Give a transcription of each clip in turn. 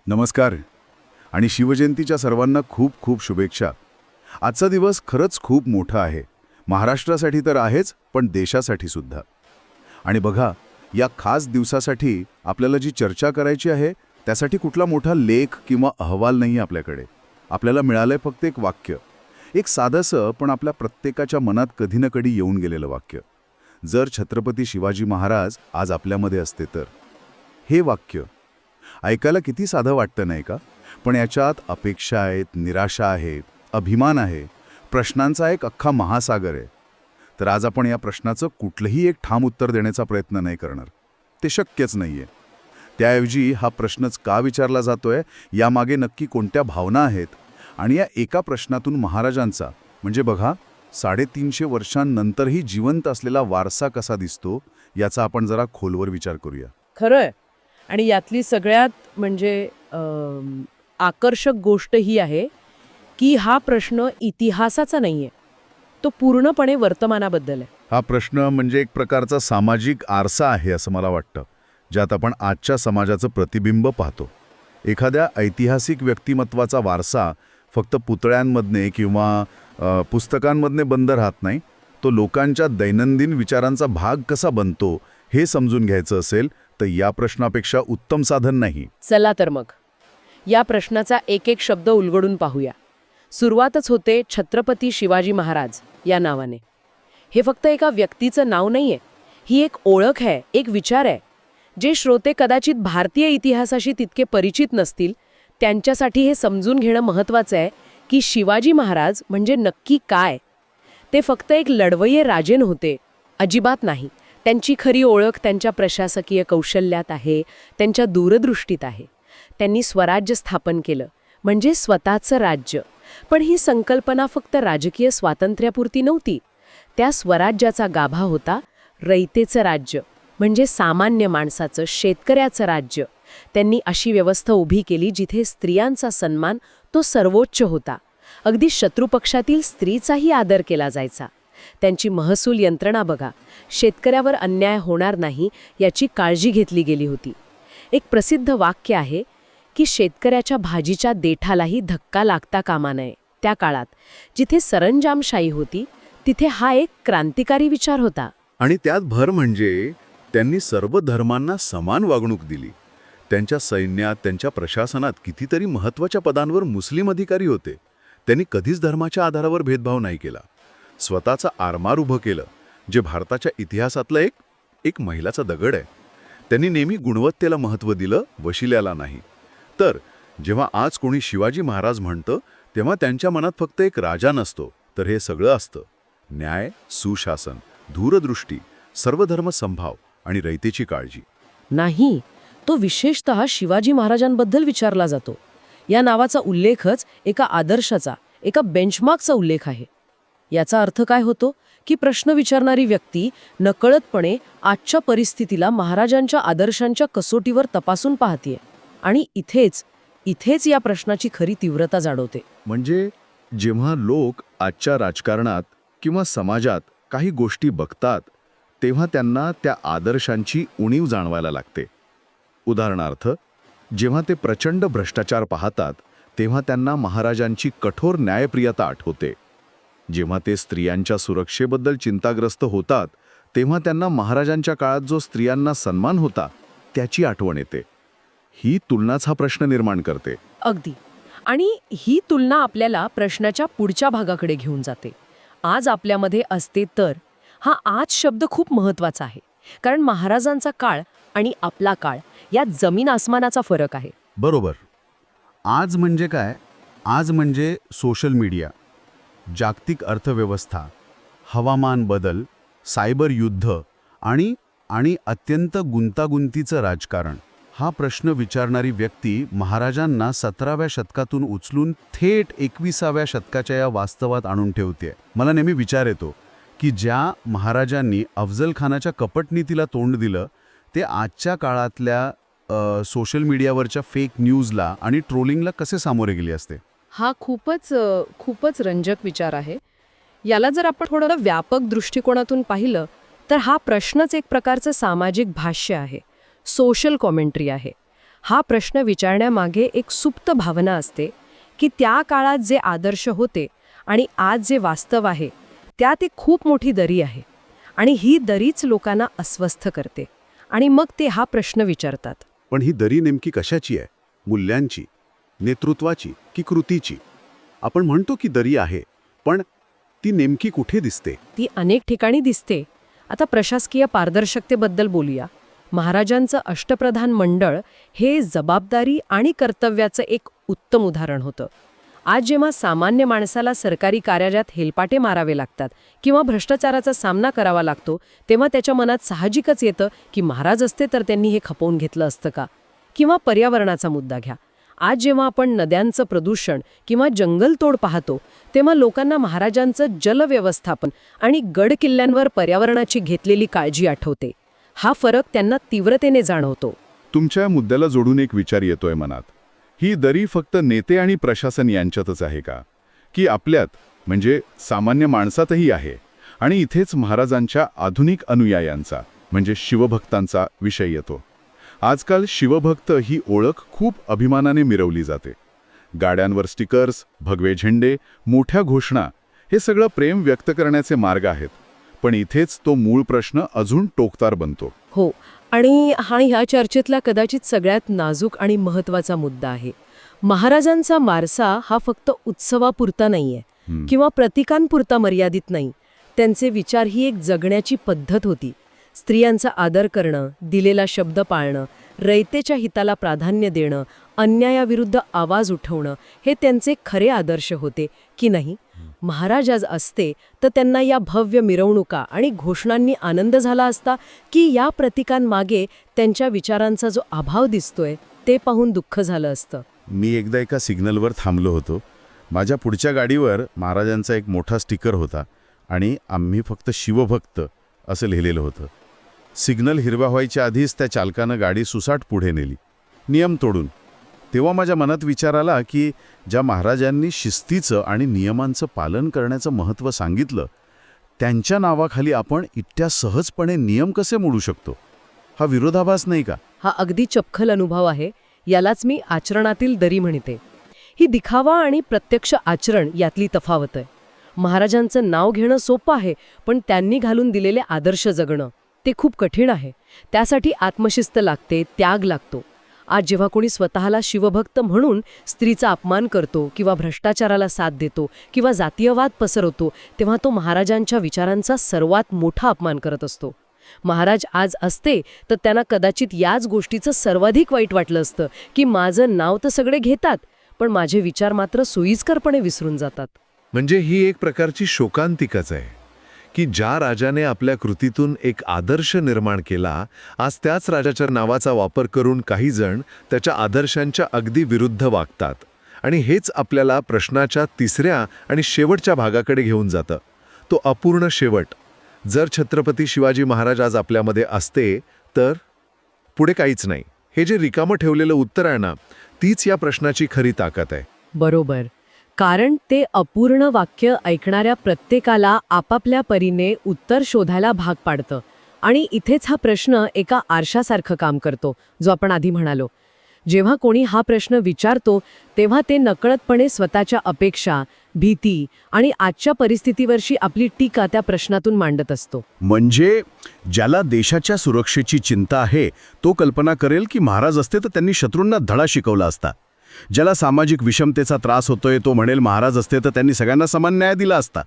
नमस्कार आणि शिवजयंतीच्या सर्वांना खूप खूप शुभेच्छा. आजचा दिवस खरंच खूप मोठा आहे. महाराष्ट्रासाठी तर आहेच, पण देशासाठी सुद्धा. आणि बघा, या खास दिवसासाठी आपल्याला जी चर्चा करायची आहे त्यासाठी कुठला मोठा लेख किंवा अहवाल नाही आपल्याकडे. आपल्याला मिळालंय फक्त एक वाक्य, एक साधंसं पण आपल्या प्रत्येकाच्या मनात कधी ना कधी येऊन गेलेलं वाक्य. जर छत्रपती शिवाजी महाराज आज आपल्यामध्ये असते तर. हे वाक्य ऐकायला किती साधं वाटतं नाही का? पण याच्यात अपेक्षा आहेत, निराशा आहे, अभिमान आहे, प्रश्नांचा एक अख्खा महासागर आहे. तर आज आपण या प्रश्नाचं कुठलंही एक ठाम उत्तर देण्याचा प्रयत्न नाही करणार. ते शक्यच नाहीये. त्याऐवजी हा प्रश्नच का विचारला जातोय, यामागे नक्की कोणत्या भावना आहेत, आणि या एका प्रश्नातून महाराजांचा, म्हणजे बघा 350 वर्षांनंतरही जिवंत असलेला वारसा कसा दिसतो, याचा आपण जरा खोलवर विचार करूया. खरंय. आणि यातली सगळ्यात आकर्षक गोष्ट ही आहे की हा प्रश्न इतिहासाचा नाहीये, तो पूर्णपणे वर्तमानाबद्दल आहे. हा प्रश्न म्हणजे एक प्रकारचा सामाजिक आरसा आहे असं मला वाटतं, ज्यात आपण आजच्या समाजाचं प्रतिबिंब पाहतो. एखाद्या ऐतिहासिक व्यक्तिमत्वाचा वारसा फक्त पुतळ्यांमधने किंवा पुस्तकांमधने बंद राहत नाही. तो लोकांच्या दैनंदिन विचारांचा भाग कसा बनतो हे समजून घ्यायचं असेल तर या प्रश्नापेक्षा उत्तम साधन नाही. चला तर मग या प्रश्नाचा एक एक शब्द उलगडून पाहूया. सुरुवातच होते छत्रपती शिवाजी महाराज या नावाने. हे फक्त एका व्यक्तीचं नाव नाहीये, ही एक ओळख आहे, एक विचार आहे. जे श्रोते कदाचित भारतीय इतिहासाशी तितके परिचित नसतील त्यांच्यासाठी हे समजून घेणं महत्त्वाचं आहे की शिवाजी महाराज म्हणजे नक्की काय. ते फक्त एक लढवय्ये राजे नव्हते, अजिबात नाही. त्यांची खरी ओळख त्यांच्या प्रशासकीय कौशल्यात आहे, त्यांच्या दूरदृष्टीत आहे. त्यांनी स्वराज्य स्थापन केलं, म्हणजे स्वतःचं राज्य. पण ही संकल्पना फक्त राजकीय स्वातंत्र्यापुरती नव्हती. त्या स्वराज्याचा गाभा होता रयतेचं राज्य, म्हणजे सामान्य माणसाचं, शेतकऱ्याचं राज्य. त्यांनी अशी व्यवस्था उभी केली जिथे स्त्रियांचा सन्मान तो सर्वोच्च होता. अगदी शत्रुपक्षातील स्त्रीचाही आदर केला जायचा. त्यांची महसूल यंत्रणा बघा, शेतकऱ्यावर अन्याय होणार नाही याची काळजी घेतली गेली होती. एक प्रसिद्ध वाक्य आहे की शेतकऱ्याच्या भाजीच्या देठालाही धक्का लागता कामा नये. त्या काळात जिथे सरंजामशाही होती तिथे हा एक क्रांतिकारी विचार होता. आणि त्यात भर म्हणजे त्यांनी सर्व धर्मांना समान वागणूक दिली. त्यांच्या सैन्यात, त्यांच्या प्रशासनात कितीतरी महत्त्वाच्या पदांवर मुस्लिम अधिकारी होते. त्यांनी कधीच धर्माच्या आधारावर भेदभाव नाही केला. स्वतःचा आरमार उभं केलं, जे भारताच्या इतिहासातलं एक मैलाचा दगड आहे. त्यांनी नेहमी गुणवत्तेला महत्त्व दिलं, वशिल्याला नाही. तर जेव्हा आज कोणी शिवाजी महाराज म्हणतं तेव्हा त्यांच्या मनात फक्त एक राजा नसतो, तर हे सगळं असतं: न्याय, सुशासन, दूरदृष्टी, सर्वधर्म समभाव आणि रयतेची काळजी. नाही, तो विशेषतः शिवाजी महाराजांबद्दल विचारला जातो. या नावाचा उल्लेखच एका आदर्शाचा, एका बेंचमार्कचा उल्लेख आहे. याचा अर्थ काय होतो की प्रश्न विचारणारी व्यक्ती नकळतपणे आजच्या परिस्थितीला महाराजांच्या आदर्शांच्या कसोटीवर तपासून पाहतीये. आणि इथेच या प्रश्नाची खरी तीव्रता जाणवते. म्हणजे जेव्हा लोक आजच्या राजकारणात किंवा समाजात काही गोष्टी बघतात तेव्हा त्यांना त्या आदर्शांची उणीव जाणवायला लागते. उदाहरणार्थ, जेव्हा ते प्रचंड भ्रष्टाचार पाहतात तेव्हा त्यांना महाराजांची कठोर न्यायप्रियता आठवते. जेव्हा ते स्त्रियांच्या सुरक्षेबद्दल चिंताग्रस्त होतात तेव्हा त्यांना महाराजांच्या काळात जो स्त्रियांना सन्मान होता त्याची आठवण येते. ही तुलनाच हा प्रश्न निर्माण करते. अगदी. आणि ही तुलना आपल्याला प्रश्नाच्या पुढच्या भागाकडे घेऊन जाते. आज आपल्यामध्ये असते तर. हा आज शब्द खूप महत्त्वाचा आहे, कारण महाराजांचा काळ आणि आपला काळ यात जमीन आसमानाचा फरक आहे. बरोबर. आज म्हणजे काय? आज म्हणजे सोशल मीडिया, जागतिक अर्थव्यवस्था, हवामान बदल, सायबर युद्ध आणि अत्यंत गुंतागुंतीचं राजकारण. हा प्रश्न विचारणारी व्यक्ती महाराजांना 17व्या शतकातून उचलून थेट 21व्या शतकाच्या या वास्तवात आणून ठेवते. मला नेहमी विचार येतो की ज्या महाराजांनी अफजल खानाच्या कपटनीतीला तोंड दिलं ते आजच्या काळातल्या सोशल मीडियावरच्या फेक न्यूजला आणि ट्रोलिंगला कसे सामोरे गेले असते. हा खूपच रंजक विचार आहे. याला जर आपण थोडं व्यापक दृष्टिकोनातून पाहिलं तर हा प्रश्नच एक प्रकारचं सामाजिक भाष्य आहे, सोशल कॉमेंट्री आहे. हा प्रश्न विचारण्यामागे एक सुप्त भावना असते की त्या काळात जे आदर्श होते आणि आज जे वास्तव आहे त्यात एक खूप मोठी दरी आहे आणि ही दरीच लोकांना अस्वस्थ करते आणि मग ते हा प्रश्न विचारतात. पण ही दरी नेमकी कशाची आहे? मूल्यांची, नेतृत्वाची की कृतीची? आपण म्हणतो की दरी आहे, पण ती नेमकी कुठे दिसते? ती अनेक ठिकाणी दिसते. आता प्रशासकीय पारदर्शकतेबद्दल बोलूया. महाराजांचं अष्टप्रधान मंडळ हे जबाबदारी आणि कर्तव्याचं एक उत्तम उदाहरण होतं. आज जेव्हा सामान्य माणसाला सरकारी कार्यालयात हेलपाटे मारावे लागतात किंवा भ्रष्टाचाराचा सामना करावा लागतो, तेव्हा त्याच्या मनात साहजिकच येतं की महाराज असते तर त्यांनी हे खपवून घेतलं असतं का? किंवा पर्यावरणाचा मुद्दा घ्या. आज जेव्हा आपण नद्यांचं प्रदूषण किंवा जंगलतोड पाहतो, तेव्हा लोकांना महाराजांचं जलव्यवस्थापन आणि गड किल्ल्यांवर पर्यावरणाची घेतलेली काळजी आठवते. हा फरक त्यांना तीव्रतेने जाणवतो. तुमच्या मुद्द्याला जोडून एक विचार येतोय मनात. ही दरी फक्त नेते आणि प्रशासन यांच्यातच आहे का? की आपल्यात, म्हणजे सामान्य माणसातही आहे? आणि इथेच महाराजांच्या आधुनिक अनुयायांचा, म्हणजे शिवभक्तांचा विषय येतो. आजकाल शिवभक्त ही ओळख खूप अभिमानाने मिरवली जाते. गाड्यांवर स्टिकर्स, भगवे झेंडे, मोठ्या घोषणा, हे सगळं प्रेम व्यक्त करण्याचे मार्ग आहेत. पण इथेच तो मूळ प्रश्न अजून टोकदार बनतो. हो, आणि ह्या चर्चेतला कदाचित सगळ्यात नाजूक आणि महत्त्वाचा मुद्दा आहे. महाराजांचा वारसा हा फक्त उत्सवापुरता नाहीये किंवा प्रतिकांपुरता मर्यादित नाही. त्यांचे विचार ही एक जगण्याची पद्धत होती. स्त्रियांचा आदर करणं, दिलेला शब्द पाळणं, रयतेच्या हिताला प्राधान्य देणं, अन्यायाविरुद्ध आवाज उठवणं, हे त्यांचे खरे आदर्श होते की नाही? महाराज आज असते तर त्यांना या भव्य मिरवणुका आणि घोषणांनी आनंद झाला असता की या प्रतिकांमागे त्यांच्या विचारांचा जो अभाव दिसतोय ते पाहून दुःख झालं असतं? मी एकदा एका सिग्नलवर थांबलो होतो. माझ्या पुढच्या गाडीवर महाराजांचा एक मोठा स्टिकर होता आणि आम्ही फक्त शिवभक्त असं लिहिलेलं होतं. सिग्नल हिरवा व्हायच्या आधीच त्या चालकानं गाडी सुसाट पुढे नेली, नियम तोडून. तेव्हा माझ्या मनात विचार आला की ज्या महाराजांनी शिस्तीचं आणि नियमांचं पालन करण्याचं महत्त्व सांगितलं, त्यांच्या नावाखाली आपण इतक्या सहजपणे नियम कसे मोडू शकतो? हा विरोधाभास नाही का? हा अगदी चपखल अनुभव आहे. यालाच मी आचरणातील दरी म्हणते. ही दिखावा आणि प्रत्यक्ष आचरण यातली तफावत आहे. महाराजांचं नाव घेणं सोपं आहे, पण त्यांनी घालून दिलेले आदर्श जगणं ते खूप कठीण आहे. त्यासाठी आत्मशिस्त लागते, त्याग लागतो. आज जेव्हा कोणी स्वतःला शिवभक्त म्हणून स्त्रीचा अपमान करतो किंवा भ्रष्टाचाराला साथ देतो किंवा जातीयवाद पसरवतो, तेव्हा तो महाराजांच्या विचारांचा सर्वात मोठा अपमान करत असतो. महाराज आज असते तर त्यांना कदाचित याच गोष्टीचं सर्वाधिक वाईट वाटलं असतं की माझं नाव तर सगळे घेतात, पण माझे विचार मात्र सोयीस्करपणे विसरून जातात. म्हणजे ही एक प्रकारची शोकांतिकाच आहे की ज्या राजाने आपल्या कृतीतून एक आदर्श निर्माण केला, आज त्याच राजाच्या नावाचा वापर करून काही जण त्याच्या आदर्शांच्या अगदी विरुद्ध वागतात. आणि हेच आपल्याला प्रश्नाच्या तिसऱ्या आणि शेवटच्या भागाकडे घेऊन जातं, तो अपूर्ण शेवट. जर छत्रपती शिवाजी महाराज आज आपल्यामध्ये असते तर पुढे काहीच नाही. हे जे रिकामं ठेवलेलं उत्तर आहे ना, तीच या प्रश्नाची खरी ताकद आहे. बरोबर. कारण ते अपूर्ण वाक्य ऐकणाऱ्या प्रत्येकाला आपापल्या परीने उत्तर शोधायला भाग पाडतं. आणि इथेच हा प्रश्न एका आरशासारखं काम करतो, जो आपण आधी म्हणालो. जेव्हा कोणी हा प्रश्न विचारतो तेव्हा ते नकळतपणे स्वतःच्या अपेक्षा, भीती आणि आजच्या परिस्थितीवरची आपली टीका त्या प्रश्नातून मांडत असतो. म्हणजे ज्याला देशाच्या सुरक्षेची चिंता आहे तो कल्पना करेल की महाराज असते तर त्यांनी शत्रूंना धडा शिकवला असता. ज्याला सामाजिक विषमतेचा त्रास होतोय तो म्हणेल महाराज असते तर त्यांनी सगळ्यांना समान न्याय दिला असता.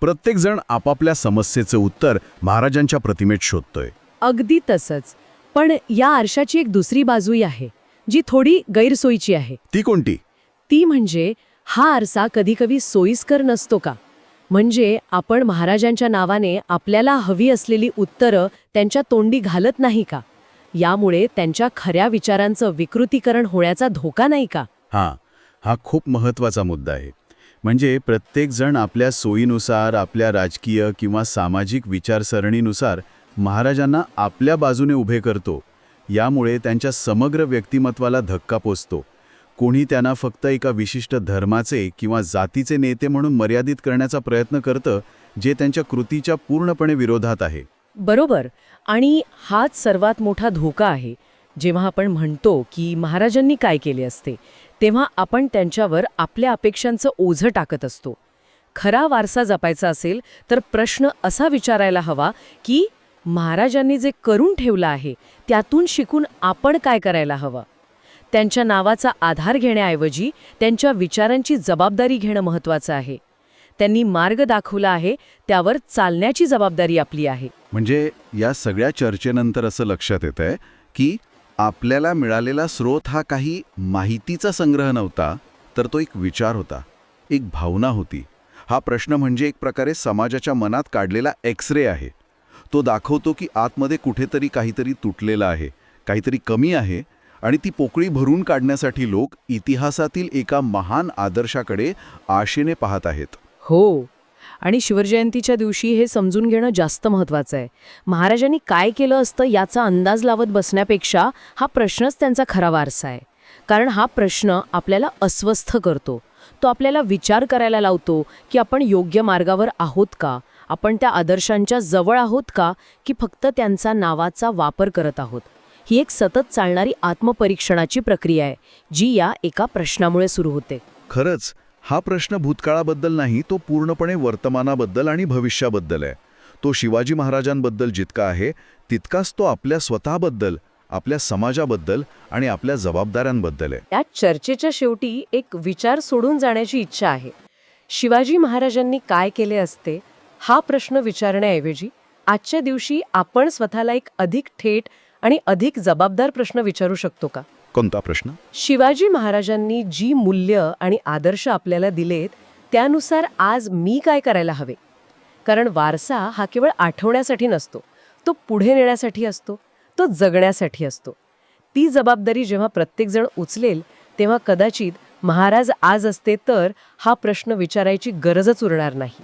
प्रत्येकजण आपापल्या समस्येचं उत्तर महाराजांच्या प्रतिमेत शोधतोय. अगदी तसंच. पण या आरशाची एक दुसरी बाजूही आहे, जी थोडी गैरसोयीची आहे. ती कोणती? ती म्हणजे हा आरसा कधीकधी सोयीस्कर नसतो का? म्हणजे आपण महाराजांच्या नावाने आपल्याला हवी असलेली उत्तरं त्यांच्या तोंडी घालत नाही का? यामुळे त्यांच्या खऱ्या विचारांचं विकृतीकरण होण्याचा धोका नाही का? हा खूप महत्त्वाचा मुद्दा आहे. म्हणजे प्रत्येकजण आपल्या सोयीनुसार, आपल्या राजकीय किंवा सामाजिक विचारसरणीनुसार महाराजांना आपल्या बाजूने उभे करतो. यामुळे त्यांच्या समग्र व्यक्तिमत्वाला धक्का पोचतो. कोणी त्यांना फक्त एका विशिष्ट धर्माचे किंवा जातीचे नेते म्हणून मर्यादित करण्याचा प्रयत्न करतं, जे त्यांच्या कृतीच्या पूर्णपणे विरोधात आहे. बरोबर. आणि हाच सर्वात मोठा धोका आहे. जेव्हा आपण म्हणतो की महाराजांनी काय केले असते, तेव्हा आपण त्यांच्यावर आपल्या अपेक्षांचं ओझं टाकत असतो. खरा वारसा जपायचा असेल तर प्रश्न असा विचारायला हवा की महाराजांनी जे करून ठेवलं आहे त्यातून शिकून आपण काय करायला हवं. त्यांच्या नावाचा आधार घेण्याऐवजी त्यांच्या विचारांची जबाबदारी घेणं महत्त्वाचं आहे. त्यांनी मार्ग दाखवला आहे, त्यावर चालण्याची जबाबदारी आपली आहे. म्हणजे या सगळ्या चर्चेनंतर असं लक्षात येतंय की आपल्याला मिळालेला स्रोत हा काही माहितीचा संग्रह नव्हता, तर तो एक विचार होता, एक भावना होती. हा प्रश्न म्हणजे एक प्रकारे समाजाच्या मनात काढलेला एक्स-रे आहे. तो दाखवतो की आतमध्ये कुठेतरी काहीतरी तुटलेलं आहे, काहीतरी कमी आहे, आणि ती पोकळी भरून काढण्यासाठी लोक इतिहासातील एका महान आदर्शाकडे आशेने पाहत आहेत. हो. आणि शिवजयंतीच्या दिवशी हे समजून घेणं जास्त महत्त्वाचं आहे. महाराजांनी काय केलं असतं याचा अंदाज लावत बसण्यापेक्षा हा प्रश्नच त्यांचा खरा वारसा आहे. कारण हा प्रश्न आपल्याला अस्वस्थ करतो. तो आपल्याला विचार करायला लावतो की आपण योग्य मार्गावर आहोत का, आपण त्या आदर्शांच्या जवळ आहोत का, की फक्त त्यांचा नावाचा वापर करत आहोत. ही एक सतत चालणारी आत्मपरीक्षणाची प्रक्रिया आहे, जी या एका प्रश्नामुळे सुरू होते. खरंच हा प्रश्न भूतकाळाबद्दल नाही, तो पूर्णपणे वर्तमानाबद्दल आणि भविष्याबद्दल आहे. तो शिवाजी महाराजांबद्दल जितका आहे तितकाच तो आपल्या स्वतःबद्दल, आपल्या समाजाबद्दल आणि आपल्या जबाबदाऱ्यांबद्दल आहे. या चर्चेच्या शेवटी एक विचार सोडून जाण्याची इच्छा आहे. शिवाजी महाराजांनी काय केले असते हा प्रश्न विचारण्याऐवजी आजच्या दिवशी आपण स्वतःला एक अधिक थेट आणि अधिक जबाबदार प्रश्न विचारू शकतो का? कोणता प्रश्न? शिवाजी महाराजांनी जी मूल्य आणि आदर्श आपल्याला दिलेत त्यानुसार आज मी काय करायला हवे? कारण वारसा हा केवळ आठवण्यासाठी नसतो, तो पुढे नेण्यासाठी असतो, तो जगण्यासाठी असतो. ती जबाबदारी जेव्हा प्रत्येकजण उचलेल तेव्हा कदाचित महाराज आज असते तर हा प्रश्न विचारायची गरजच उरणार नाही.